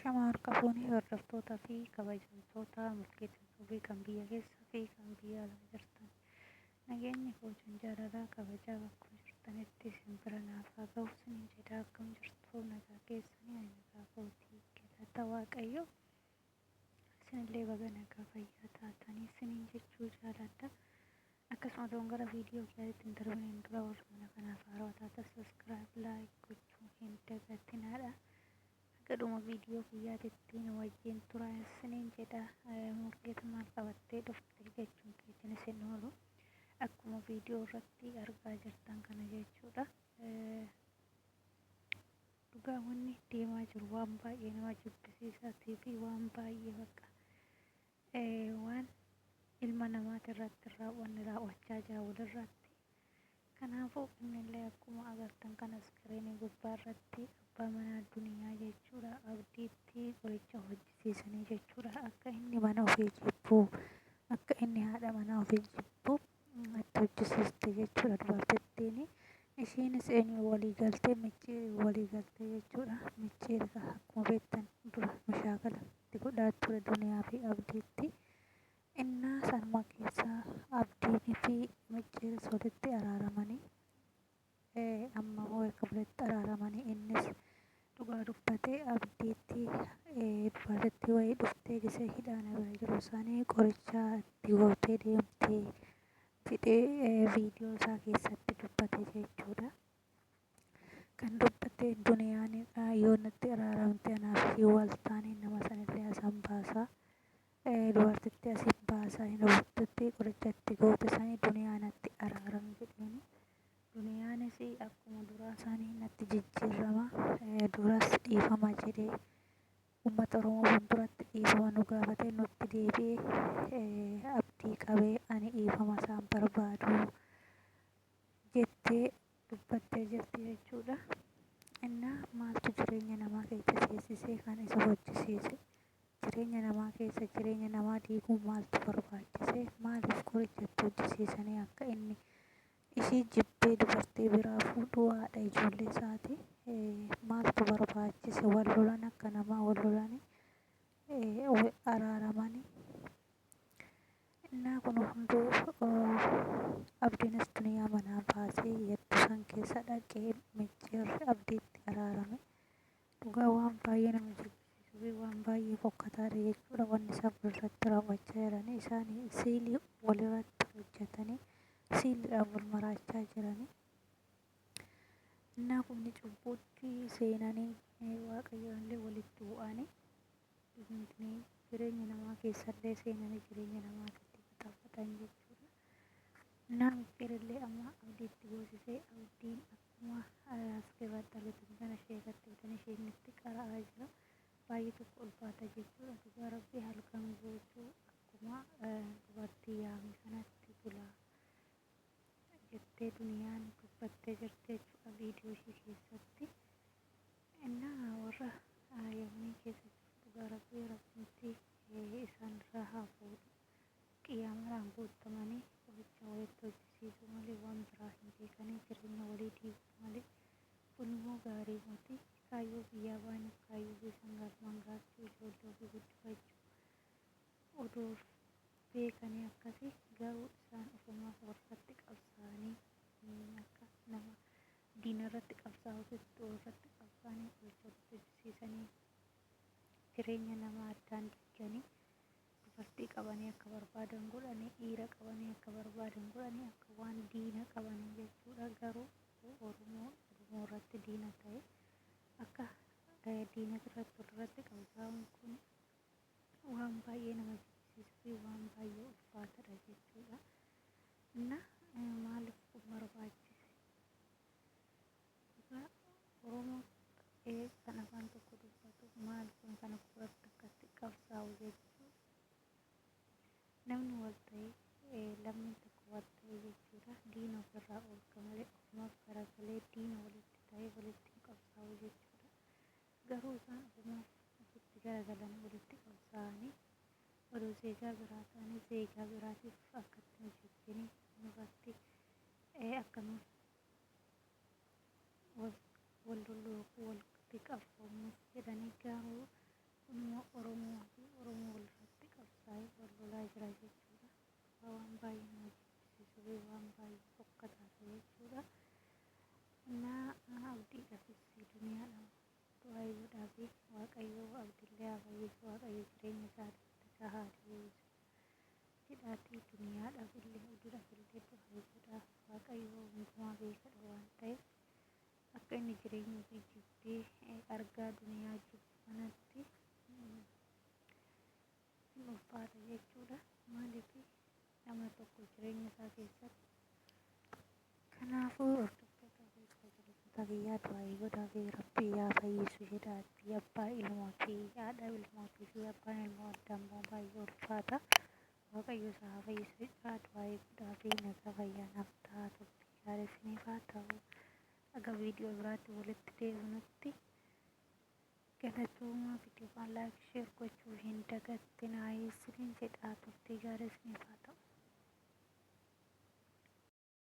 Shamaa harka-fuunii hordoftootaa fi kabajamtoota milkeessitoota kan biyya keessaa fi kan biyya alaa jirtan nageenyi hojii jaalalaa kabajaa bakkuma jirtanitti simbira naaf haa ga'u isiniin jedhaa akkam jirtu nagaa keessanii ani nagaa kootii galata waaqayyo isinillee baga nagaa fayyaa taatanii isiniin jechuu jaaladha. Akkasuma ta'uun gara viidiyoo keenyatti hin darbineen dura warra mana kanaaf haaraa taatan sabiskiraayib laayik gochuu hin dagatinaadha. Gaduma viidiyoo kiyyaatitti nu wajjin turaa isiniin jedha. Murgeeta maal qabattee dhufte jechuun keetiin isin oolu akkuma viidiyoo irratti argaa jirtan kana jechuudha. Dhugaa wanni deemaa jiru waan baay'ee nama jibbisiisaatii fi waan baay'ee bakka waan ilma namaati irratti raawwachaa jira walirratti. Kanaafuu innillee akkuma agartan kana iskiriinii gubbaa irratti abbaa manaa duniyaa jechuudha abdiitti qoricha hojjisiisanii jechuudha akka inni mana ofii jibbu akka inni haadha manaa ofii jibbu itti hojjisiiste jechuudha dubartittiin. Ishiinis eenyu walii galtee micciirii walii galtee jechuudha. Micciirri akkuma beektan dura mashaakala itti godhaa ture duniyaa fi abdiitti. Innaa sanuma keessaa abdiinii fi micciiris walitti araaramanii amma akka walitti araaramanii innis dhugaa dubbatee abdiitti dubartittii wayii dhuftee gisee hidhaana bira jiru isaanii qoricha itti gootee deemtee jedhee viidiyoo isaa keessatti dubbate jechuudha. Kan dubbate duniyaan yoo natti araaramte anaaf wal taanee nama sanillee asan baasaa. Dubartitti asiin baasaa hin hubatutti qoricha itti goote sanii duniyaan natti araaramu jedheen. Duniyaanis akkuma duraa isaanii natti jijjiirama. Duras dhiifama jedhee uummata Oromoo fuulduratti dhiifama nu gaafatee nutti deebi'ee abdii qabee ani dhiifama isaan barbaadu jettee dubbattee jirti jechuudha. Innaa maaltu jireenya namaa keessa seensisee kan isa hojjisiise? Jireenya namaa keessa jireenya namaa diiguu maaltu barbaachise? Maaliif qorichatti hojjisiisanii akka inni ishii jibbee dubartii biraa fuudhuu haadha ijoollee isaati? Maaltu barbaachise? Wal lolan akka namaa wal lolanii araaramanii. Innaa kun hunduu abdiinis duniyaa manaa baasee yaaddu san keessa dhaqee micciirri abdiitti araarame. Dhugaa waan baay'ee nama jibbisiisuu fi waan baay'ee fokkataadha jechuudha wanni isaan walirratti raawwachaa jiranii. Isaanii siilii walirratti hojjetanii siiliidhaan wal maraachaa jiranii. Innaa kun cubbuutti seenanii waaqayyoonillee walitti bu'anii jireenya namaa keessallee seenanii jireenya namaatitti fixaafatan jechuudha. Innaan micciirillee amma abdiitti goosisee abdiin akkuma asirratti argitan kana isheerratti bitanii isheen itti qara'aa jira. Baay'ee tokko ulfaata jechuudha. Dhugaa rabbii halkan guutuu akkuma dubartii yaame kanatti bulaa jettee duniyaan dubbattee jirti jechuudha viidiyoo ishee keessatti. Innaa warra yemmuu keessa jiru dhugaa rabbii rabbiitti isaan irraa haa fuudhu. Qiyyamaraan guutamanii qoricha walitti hojjisiisuu malee waan biraa hin beekanii jireenya walii diiguu malee kun immoo gaarii miti. Kaayyoo biyyaa baaniif kaayyoo keessan galmaan gaachuu ijoollee ofii guddifachuu odoo beekanii akkasii garuu isaan ofumaaf warratti qabsaa'anii akka nama diina irratti qabsaa'utti irratti qabsaa'anii qoricha hojjisiisanii jireenya namaa addaan diiganii dubartii qabanii akka barbaadan godhanii dhiira qabanii akka barbaadan godhanii akka waan diina qabanii jechuudha. Garuu Oromoo irratti diina ta'e akka diina irratti qabsaa'uun kun waan baay'ee nama jibbisiisuu fi waan baay'ee ulfaataadha jechuudha. Innaa maaliif kun barbaachise? Dhugaa Oromoo kan afaan tokko dubbatu maaliif kana irratti akkatti qabsaa'u jechuudha. Namni wal ta'ee lamni tokko wal ta'ee jechuudha diina ofirraa oolcha malee ofumaaf garagalee diina walitti ta'ee walitti hin qabsaa'u jechuudha. Garuu isaan ofumaaf ofitti garagalanii walitti qabsaa'anii oduu seegaa biraa ta'anii seegaa biraatiif akkatti hojjetanii nurratti akka nuuf wal loluu walitti qabsoomuuf jedhanii garuu baay'ee nama jibbisiisu waan baay'ee fokkataadha jechuudha. Innaa abdiidhaafis duniyaadha du'aa eeguudhaafi Waaqayyo abdiillee haa fayyisu, Waaqayyo jireenya isaa haa deebisu jedhaatii duniyaadhaaf illee abdiidhaaf illee du'aa eeguudhaaf Waaqayyo hundumaa beekadha waan ta'eef akka inni jireenya ofii jibbee argaa duniyaa jibbu kanatti hin ulfaata jechuudha. Maaliif nama tokko jireenya isaa keessatti kanaafuu hordoftoota biyyaa du'aa eeguudhaaf Rabbii haa fayyisu jedhaatii abbaa ilmootii haadha ilmootii fi abbaan ilmoo addaan immoo baay'ee ulfaata. Waaqayyo isaa haa fayyisu jedhaa du'aa eeguudhaaf nagaa fayyaanaaf ta'a turtii gaarii isiniif haa ta'u. Aga viidiyoo biraatti walitti deebinutti galatooma viidiyoo kan laayik sheer gochuu hin dagatinaa isiniin jedhaa turtii gaarii isiniif haa ta'u.